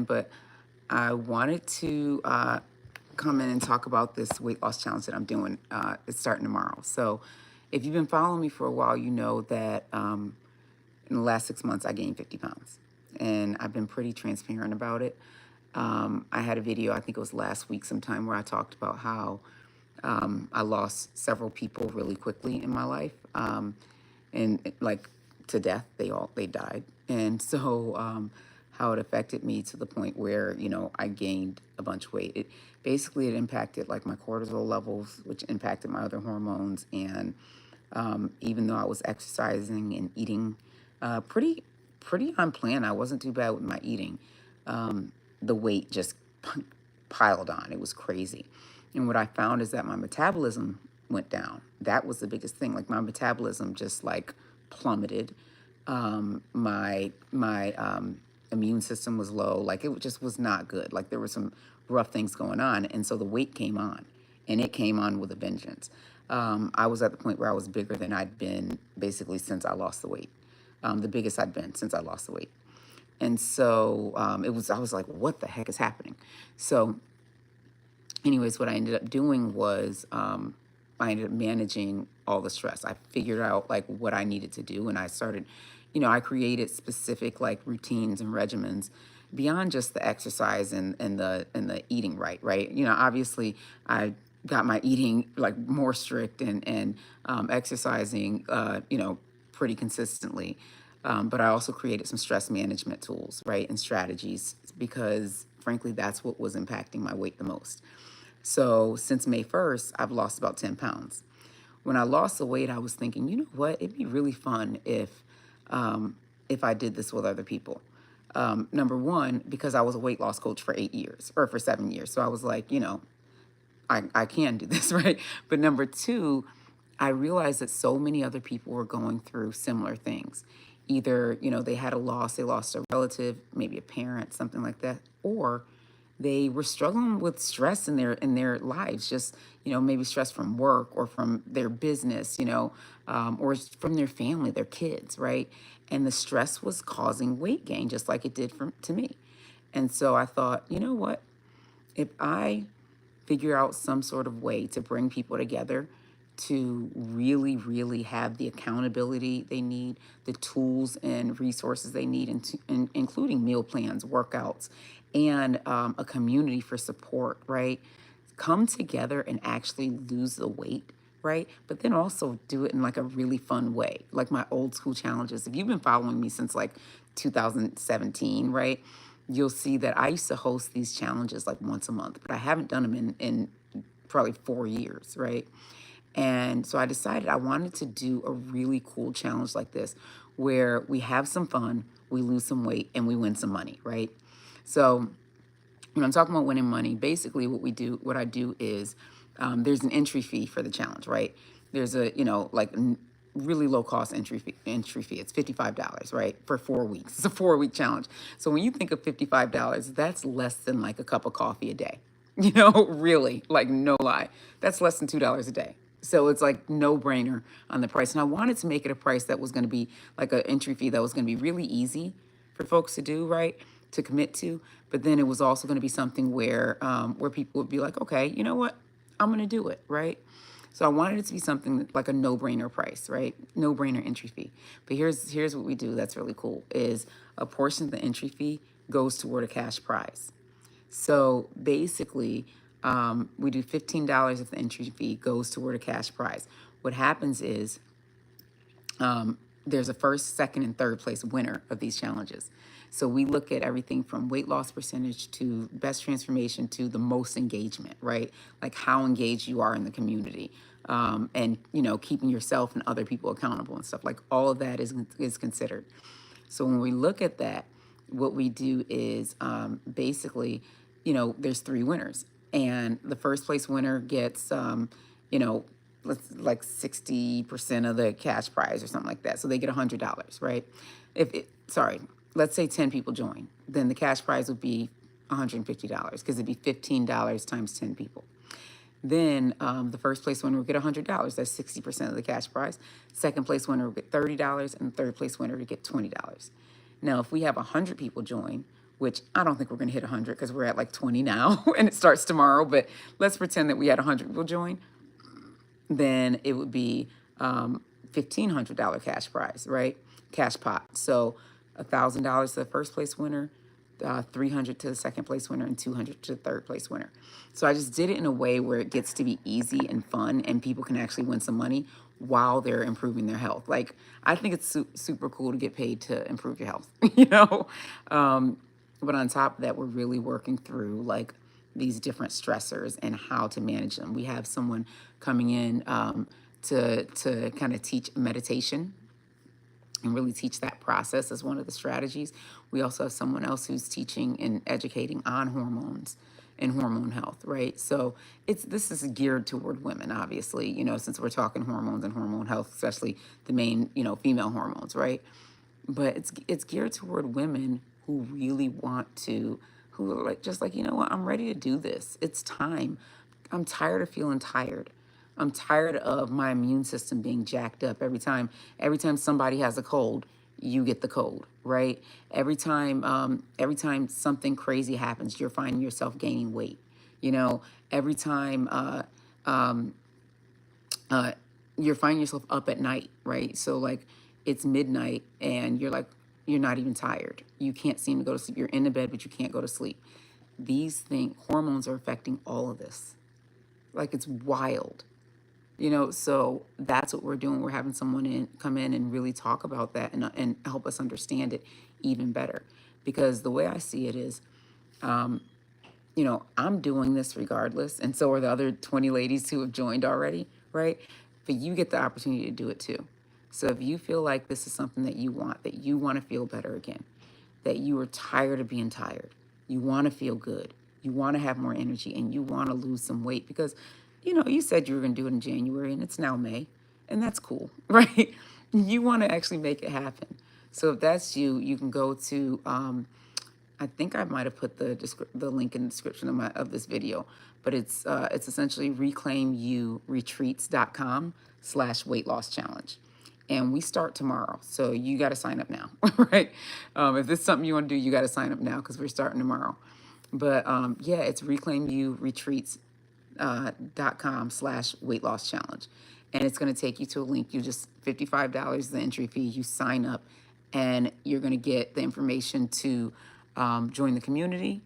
but I wanted to come in and talk about this weight loss challenge that I'm doing. It's starting tomorrow. So, if you've been following me for a while, you know that in the last 6 months I gained 50 pounds, and I've been pretty transparent about it. I had a video, I think it was last week sometime, where I talked about how I lost several people really quickly in my life, and like to death. They died, and so how it affected me to the point where I gained a bunch of weight. It impacted like my cortisol levels, which impacted my other hormones, and even though I was exercising and eating pretty on plan, I wasn't too bad with my eating. The weight just piled on. It was crazy. And what I found is that my metabolism went down. That was the biggest thing. Like my metabolism just like plummeted. My immune system was low. Like it just was not good. Like there were some rough things going on, and so the weight came on, and it came on with a vengeance. I was at the point where I was bigger than I'd been basically since I lost the weight. The biggest I'd been since I lost the weight. And so I was like, what the heck is happening? So anyways, what I ended up doing was I ended up managing all the stress. I figured out like what I needed to do, and I started, I created specific like routines and regimens beyond just the exercise and the eating right. Obviously I got my eating like more strict and exercising, pretty consistently. But I also created some stress management tools, right, and strategies, because frankly, that's what was impacting my weight the most. So since May 1st, I've lost about 10 pounds. When I lost the weight, I was thinking, you know what? It'd be really fun if I did this with other people. Number one, because I was a weight loss coach for 8 years or for 7 years. So I was like, I can do this, right? But number two, I realized that so many other people were going through similar things. Either, they had a loss, they lost a relative, maybe a parent, something like that, or they were struggling with stress in their lives, just, maybe stress from work or from their business, or from their family, their kids, right? And the stress was causing weight gain, just like it did to me. And so I thought, you know what? If I figure out some sort of way to bring people together to really, really have the accountability they need, the tools and resources they need, including meal plans, workouts, and a community for support, right? Come together and actually lose the weight, right? But then also do it in like a really fun way, like my old school challenges. If you've been following me since like 2017, right? You'll see that I used to host these challenges like once a month, but I haven't done them in probably 4 years, right? And so I decided I wanted to do a really cool challenge like this where we have some fun, we lose some weight, and we win some money, right? So when I'm talking about winning money, basically what I do is there's an entry fee for the challenge, right? There's a, really low cost entry fee. It's $55, right? For 4 weeks. It's a 4 week challenge. So when you think of $55, that's less than like a cup of coffee a day. Really, like no lie. That's less than $2 a day. So it's like no brainer on the price. And I wanted to make it a price that was going to be like an entry fee that was going to be really easy for folks to do, right? To commit to. But then it was also going to be something where people would be like, okay, you know what? I'm going to do it, right? So I wanted it to be something like a no-brainer price, right? No-brainer entry fee. But here's what we do that's really cool is a portion of the entry fee goes toward a cash prize. So basically, we do $15 if the entry fee goes toward a cash prize. What happens is there's a first, second, and third place winner of these challenges. So we look at everything from weight loss percentage to best transformation to the most engagement, right? Like how engaged you are in the community, and keeping yourself and other people accountable and stuff. Like all of that is considered. So when we look at that, what we do is basically, there's three winners, and the first place winner gets, let's like 60% of the cash prize or something like that. So they get $100, right? Let's say 10 people join, then the cash prize would be $150 because it'd be $15 times 10 people. Then the first place winner will get $100. That's 60% of the cash prize. Second place winner will get $30, and the third place winner will get $20. Now, if we have 100 people join, which I don't think we're going to hit 100 because we're at like 20 now and it starts tomorrow. But let's pretend that we had 100 people join. Then it would be $1,500 cash prize, right? Cash pot. So $1,000 to the first place winner, 300 to the second place winner, and 200 to the third place winner. So I just did it in a way where it gets to be easy and fun, and people can actually win some money while they're improving their health. Like, I think it's super cool to get paid to improve your health, you know? But on top of that, we're really working through like these different stressors and how to manage them. We have someone coming in to kind of teach meditation and really teach that process as one of the strategies. We also have someone else who's teaching and educating on hormones and hormone health, right? So this is geared toward women, obviously, you know, since we're talking hormones and hormone health, especially the main, you know, female hormones, right? But it's geared toward women who really want to, who are like, just like, you know what, I'm ready to do this. It's time. I'm tired of feeling tired. I'm tired of my immune system being jacked up every time somebody has a cold, you get the cold, right? Every time something crazy happens, you're finding yourself gaining weight. You know, every time you're finding yourself up at night, right? So like it's midnight and you're like, you're not even tired. You can't seem to go to sleep. You're in the bed, but you can't go to sleep. These things, hormones are affecting all of this. Like, it's wild. You know, so that's what we're doing. We're having someone come in and really talk about that and help us understand it even better. Because the way I see it is, you know, I'm doing this regardless. And so are the other 20 ladies who have joined already, right? But you get the opportunity to do it too. So if you feel like this is something that you want to feel better again, that you are tired of being tired, you want to feel good, you want to have more energy, and you want to lose some weight because, you know, you said you were going to do it in January and it's now May, and that's cool, right? You want to actually make it happen. So if that's you, you can go to, I think I might have put the link in the description of this video, but it's essentially reclaimyouretreats.com/weight loss challenge. And we start tomorrow. So you got to sign up now, right? If this is something you want to do, you got to sign up now because we're starting tomorrow. But yeah, it's reclaimyouretreats.com/weight loss challenge. And it's going to take you to a link. You just $55 the entry fee. You sign up and you're going to get the information to join the community.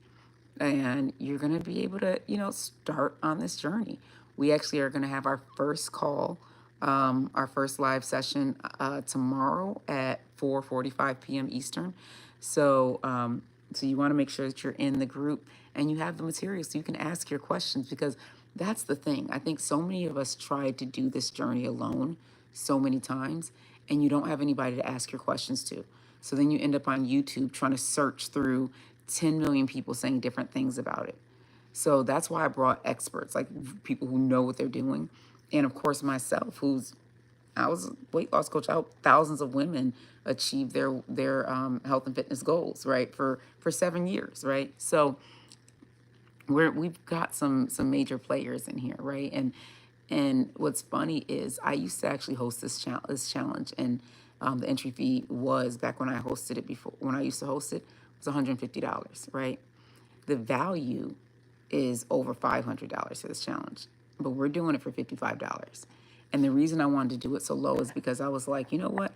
And you're going to be able to, you know, start on this journey. We actually are going to have our first call, our first live session tomorrow at 4:45 p.m. Eastern. So, so you want to make sure that you're in the group and you have the material so you can ask your questions, because that's the thing. I think so many of us tried to do this journey alone so many times, and you don't have anybody to ask your questions to. So then you end up on YouTube trying to search through 10 million people saying different things about it. So that's why I brought experts, like people who know what they're doing. And of course, myself, I was a weight loss coach. I helped thousands of women achieve their health and fitness goals, right? For 7 years, right? So we've got some major players in here, right? And what's funny is I used to actually host this challenge, and the entry fee was, back when I hosted it before, when I used to host it, was $150, right? The value is over $500 for this challenge, but we're doing it for $55. And the reason I wanted to do it so low is because I was like, you know what?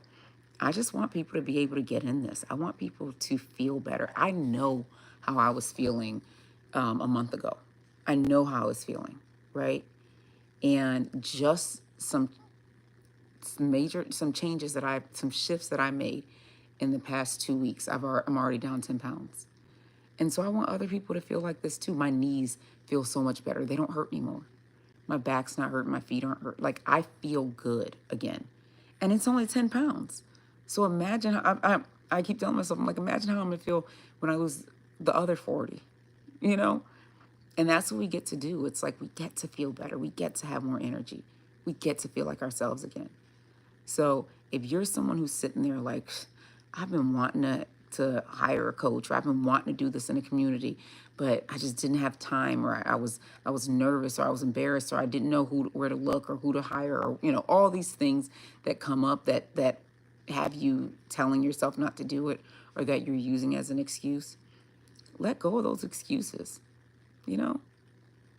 I just want people to be able to get in this. I want people to feel better. I know how I was feeling a month ago. I know how I was feeling, right? And just some changes some shifts that I made in the past 2 weeks. I'm already down 10 pounds. And so I want other people to feel like this too. My knees feel so much better. They don't hurt anymore. My back's not hurting. My feet aren't hurt. Like, I feel good again. And it's only 10 pounds. So imagine, I keep telling myself, I'm like, imagine how I'm going to feel when I lose the other 40, you know? And that's what we get to do. It's like we get to feel better. We get to have more energy. We get to feel like ourselves again. So if you're someone who's sitting there like, I've been wanting to hire a coach, or I've been wanting to do this in a community, but I just didn't have time, or I was nervous, or I was embarrassed, or I didn't know where to look or who to hire, or, you know, all these things that come up that have you telling yourself not to do it, or that you're using as an excuse. let go of those excuses. You know,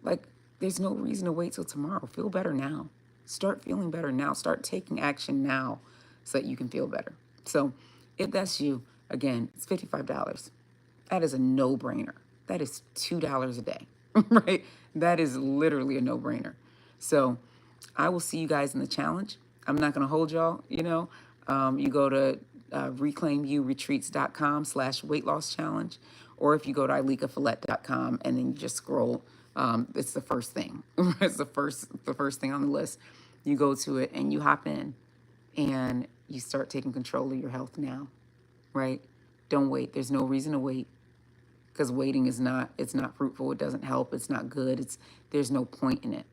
like there's no reason to wait till tomorrow. Feel better now. Start feeling better now. Start taking action now so that you can feel better. So if that's you, again, it's $55. That is a no-brainer. That is $2 a day, right? That is literally a no-brainer. So I will see you guys in the challenge. I'm not going to hold y'all, you know. You go to reclaimyouretreats.com/weight loss challenge, or if you go to ilekafalette.com and then you just scroll, it's the first thing. It's the first thing on the list. You go to it and you hop in and you start taking control of your health now, right? Don't wait. There's no reason to wait, because waiting is not, it's not fruitful. It doesn't help. It's not good. There's no point in it.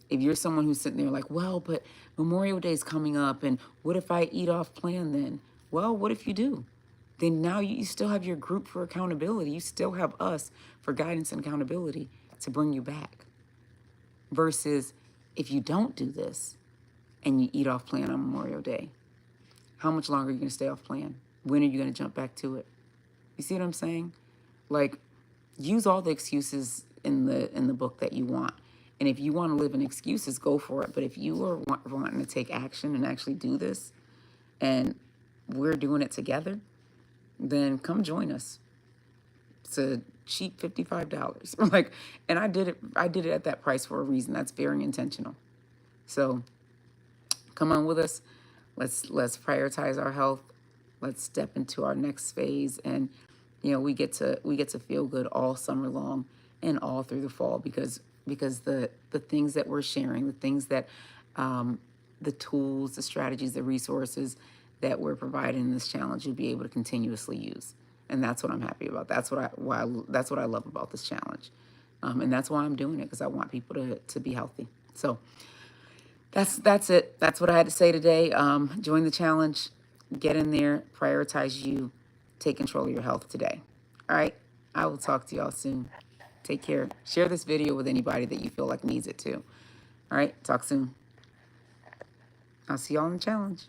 If you're someone who's sitting there like, well, but Memorial Day is coming up, and what if I eat off plan then? Well, what if you do? Then now you still have your group for accountability. You still have us for guidance and accountability to bring you back. Versus if you don't do this and you eat off plan on Memorial Day, how much longer are you going to stay off plan? When are you going to jump back to it? You see what I'm saying? Like, use all the excuses in the book that you want. And if you want to live in excuses, go for it. But if you are wanting to take action and actually do this, and we're doing it together, then come join us. It's a cheap $55. Like, and I did it at that price for a reason. That's very intentional. So come on with us. Let's prioritize our health. Let's step into our next phase. And you know, we get to feel good all summer long and all through the fall, because the things that we're sharing, the things that the tools, the strategies, the resources that we're providing in this challenge, you'll be able to continuously use. And that's what I'm happy about. That's what I love about this challenge. And that's why I'm doing it, because I want people to be healthy. So that's it. That's what I had to say today. Join the challenge, get in there, prioritize you, take control of your health today. All right. I will talk to y'all soon. Take care. Share this video with anybody that you feel like needs it too. All right. Talk soon. I'll see y'all in the challenge.